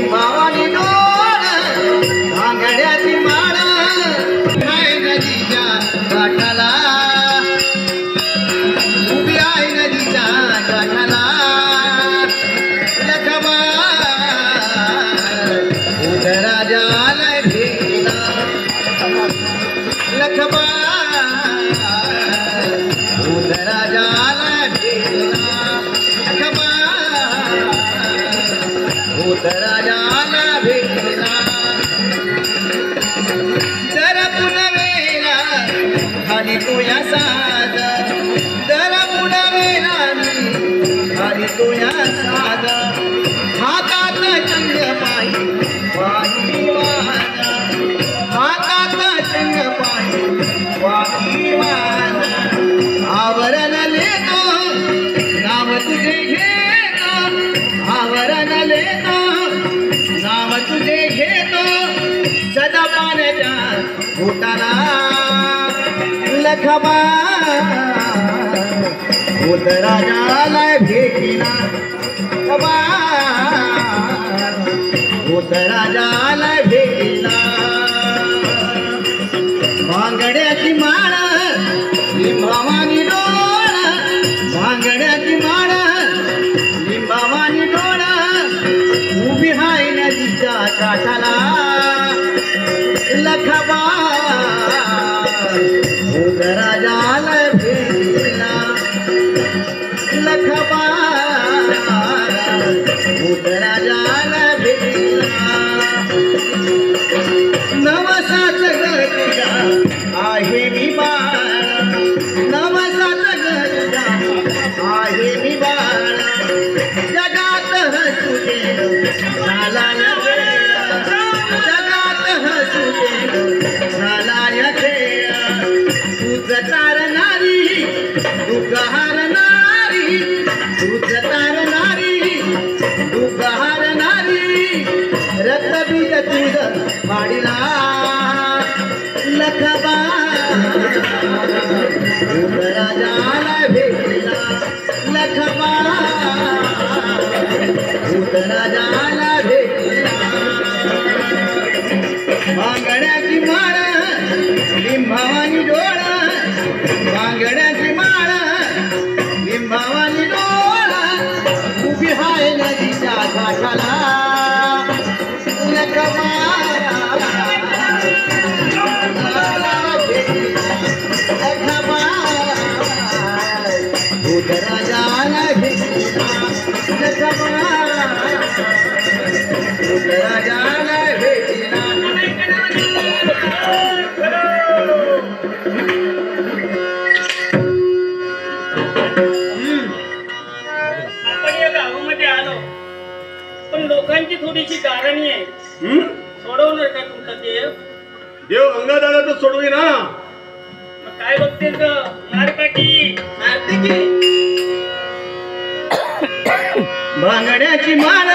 लिंबावानी डोळ भांगड्याची माळ आहे नदीच्या काठाला उभी आहे नदीच्या काठाला लखमा उदराजाला भेटला लखमा उदराजाला भेटला लखमा उदराजाला भेटला जरा पुनवेला खाली तोया साध जरा पुनवेला खाली तोया साध हातात चंद्रपाई वाही वाहन हातात चंद्रपाई वाही वाहन आवरण लेतो नाव तुझे घेतो आवरण लेतो नाव तुझे घेतो सदा पाण्याच्या घोटाला लखमा उदराजाला भेटला लखमा उदराजाला भेटला भांगड्याची माळ लिंबावानी डोळ भांगड्याची माळ लिंबावानी डोळ उभी हाय नदीच्या काठाला लखमा उदराजाला भेटला लखमा उदराजाला भेटला नवसाच गरजा आहे मी बाळ नवसाच गरजा आहे मी बाळ जगात हसू दे झाला जगात हसू दे झाला खेळ तुझ तारणारी दुःख हारणारी तुझ तारणारी दुःख हारणारी रक्तबीज तुझ वाढीला लखमा उदराजाला भेटला लखमा उदराजाला भेटला भांगड्याची माळ लिंबावानी डोळ भांगड्याची माळ लिंबावानी डोळ उभी हाय नदीच्या काठाला लखमा लखमा उदराजाला भेटला लखमा उदराजाला भेटला आपण या गावामध्ये आलो पण लोकांची थोडीशी गारणी आहे सोडवणार का तुमचा देव देव अंगात आला तर सोडवी ना मग काय बघते मारकाठी मारते की भांगड्याची माळ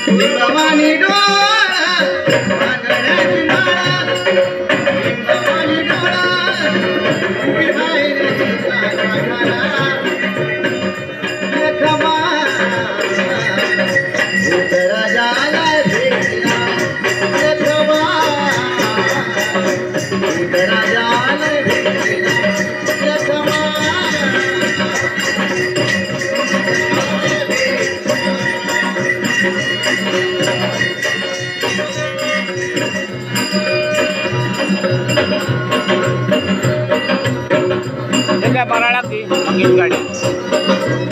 लिंबावानी डोळ भांगड्याची माळ लिंबावानी डोळ उभी हाय नदीच्या काठाला लखमा उदराजाला भेटला लखमा उदराजाला भेटला लखमा काय बराळा ती मंगेश गाडी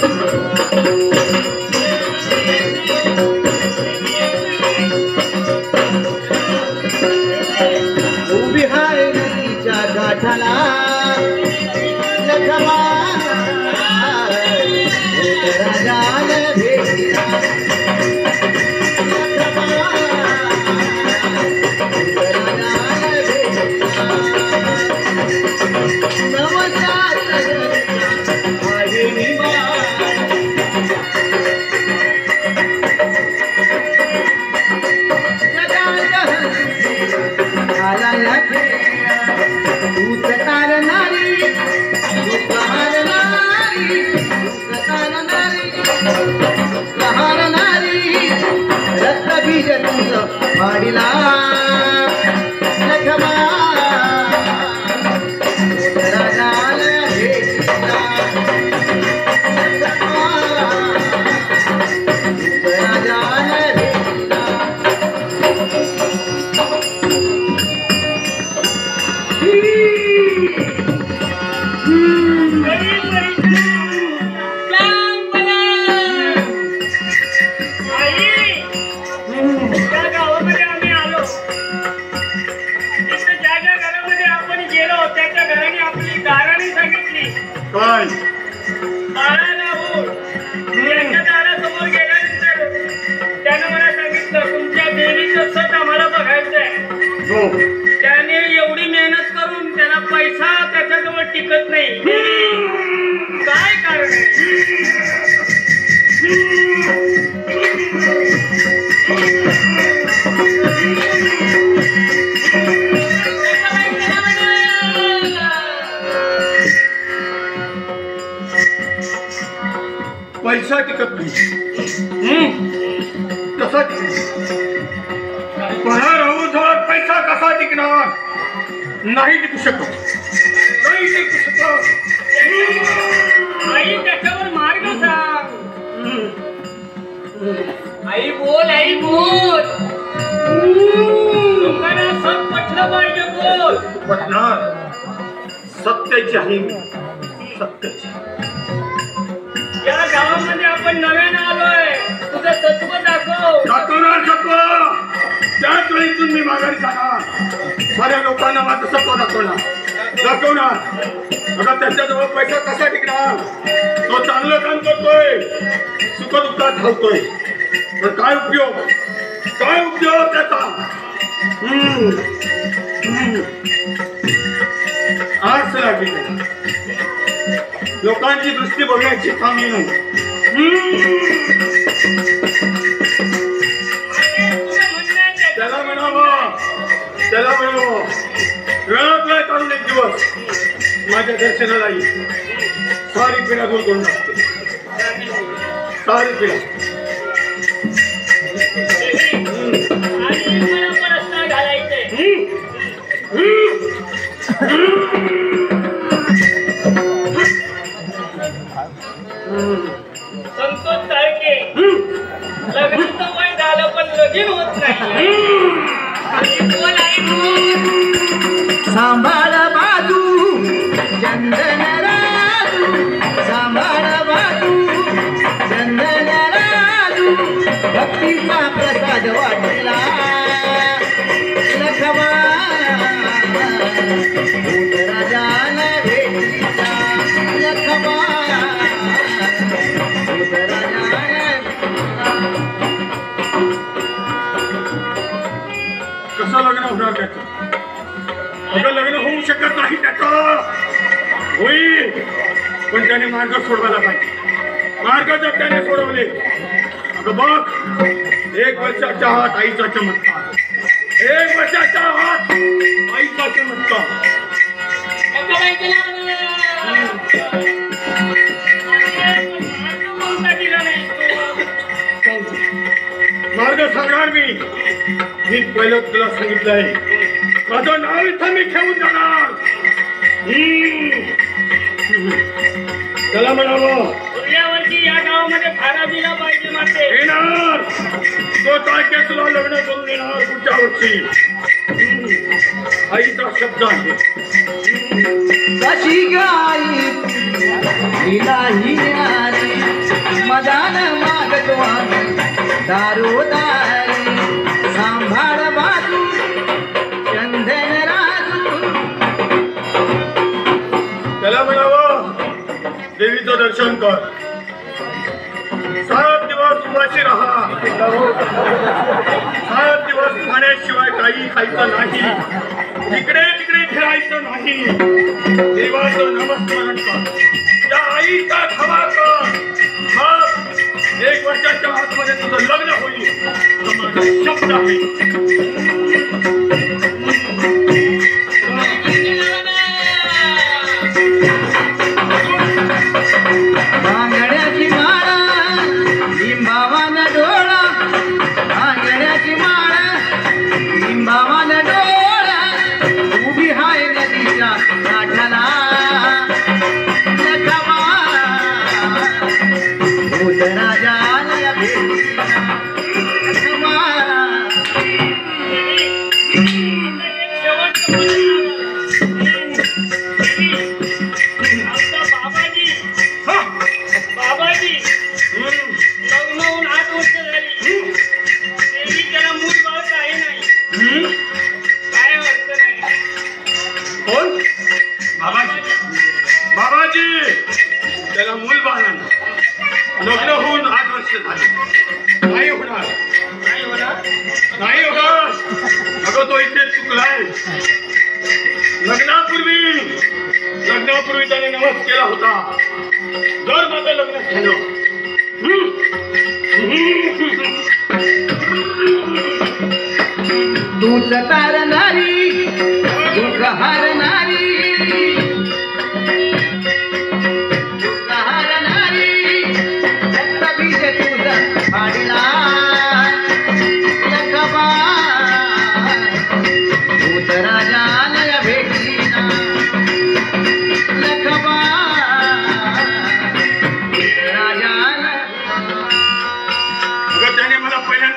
उभी हाय नदीच्या काठाला लखमा उदराजाला भेटला लखमा उदराजाला भेटला नवसाच गरजा आहे मी बाळ पैसा टिकत नाही. कसा पणा राहू जवळ पैसा कसा टिकणार? नाही टिकू शकत. नाही टिकू शकत. आई त्याच्यावर मार्ग सांग. आई बोल, आई बोल. लोकांना सब पटलं पाहिजे. बोल. पटणार सत्याची आहे. सत्याची. या गावामध्ये आपण नव्याने आलोय. तुझं तत्व दाखव. दाखवणार सत्व. त्याच वेळी तुम्ही माघारी जाणार. साऱ्या लोकांना माझं सत्व दाखवणार. आता त्याच्याजवळ पैसा कसा टिकणार? तो चांगलं काम करतोय, सुखदुःखात घालतोय, पण काय उपयोग? काय उपयोग त्याचा? आस लागली लोकांची दृष्टी बघण्याची थांबली नाही. त्याला म्हणावं वेळात वेळ काढून एक दिवस माझ्या दर्शनाला येईल. सारी पिढ्या दूर करून टाकते. सारी पिढ्या. संतोष सारखे लग्नाचं वय झालं पण लगीन होत नाही. बोल आई बोल. सांभाळ बाजू चंदन राजू, सांभाळ बाजू चंदन राजू, भक्तीचा प्रसाद वाटला लखमा भूत राजाला भेटला. लखमा भूत राजाला कसं लग्न होणार त्याचं? अगं लग्न होऊ शकत नाही त्याचं. होईल पण त्याने मार्ग सोडवायला पाहिजे. मार्ग जर त्याने सोडवले, अगं बघ 1 वर्षाच्या आत आईचा चमत्कार. 1 वर्षाच्या आत आईचा चमत्कार. मार्ग सांगणार मी पहिलं तुला सांगितलंय. माझं नाव इथं मी ठेवून जाणार. त्याला म्हणावं पुढल्या वर्षी या गावामध्ये फारा दिला पाहिजे. माते येणार तो तारखे तुला लग्न करून येणार पुढच्या वर्षी. आईचा शब्द आहे. कशी गाई हिलाही आली मदान मागतो आम्ही दारोदारी. सांभाळ बाजू चंदन राजू. त्याला म्हणावं देवीचं दर्शन कर. 7 दिवस उपाशी राहा. 7 दिवस खाण्याशिवाय काही खायचं नाही. इकडे तिकडे फिरायचं नाही. देवाचं नामस्मरण कर. त्या आईचा खवा कर. मग 1 वर्षाच्या आतमध्ये तुझं लग्न होईल. माझा शब्द आहे. भांगड्याची माळा लिंबावान डोळा, भांगड्याची माळा लिंबावान डोळा, उभी हाय नदीच्या काठाला लखमा भूत राजाला भेटला. लखमा बाबाजी लग्न होऊन 8 वर्ष झाली. देवी त्याला मूल बाळ काही नाही. काय अर्थ नाही. कोण? बाबाजी. बाबाजी त्याला मूल बाळ नाही. लग्न होऊन 8 वर्ष झाली. नाही होणार. नाही होणार. नाही होणार. अगं तो इथे चुकलाय. लग्नापूर्वी त्याने नवस केला होता. जर माझं लग्न झालं तूच तारणारी दुःख हारणारी, दुःख हारणारी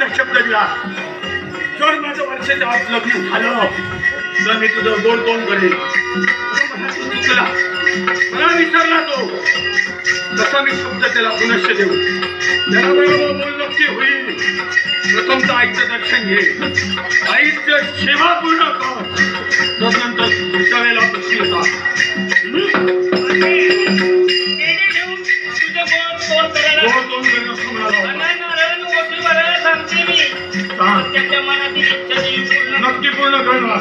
तुला शब्द दिला जर माझं वर्षाच्या आत लग्न झालं तर मी तुझं गोड तोंड करेन. तू चुकला, मला विसरला तो. तसा मी शब्द त्याला पुनश्च देऊ. त्याला बरोबर बोल नक्की होईल. प्रथमचं आईचं दर्शन घे, आईचं सेवा पूर्ण कर, तदनंतर पुढच्या वेळेला प्रश्न येतात. गोड तोंड करणं समजावं. नारायण मोठी भरायला सांगते मी. त्याच्या मनातील इच्छा देवी पूर्ण नक्की पूर्ण करणार.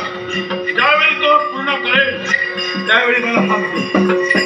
ज्यावेळी तो पूर्ण करेल त्यावेळी मला सांगतो.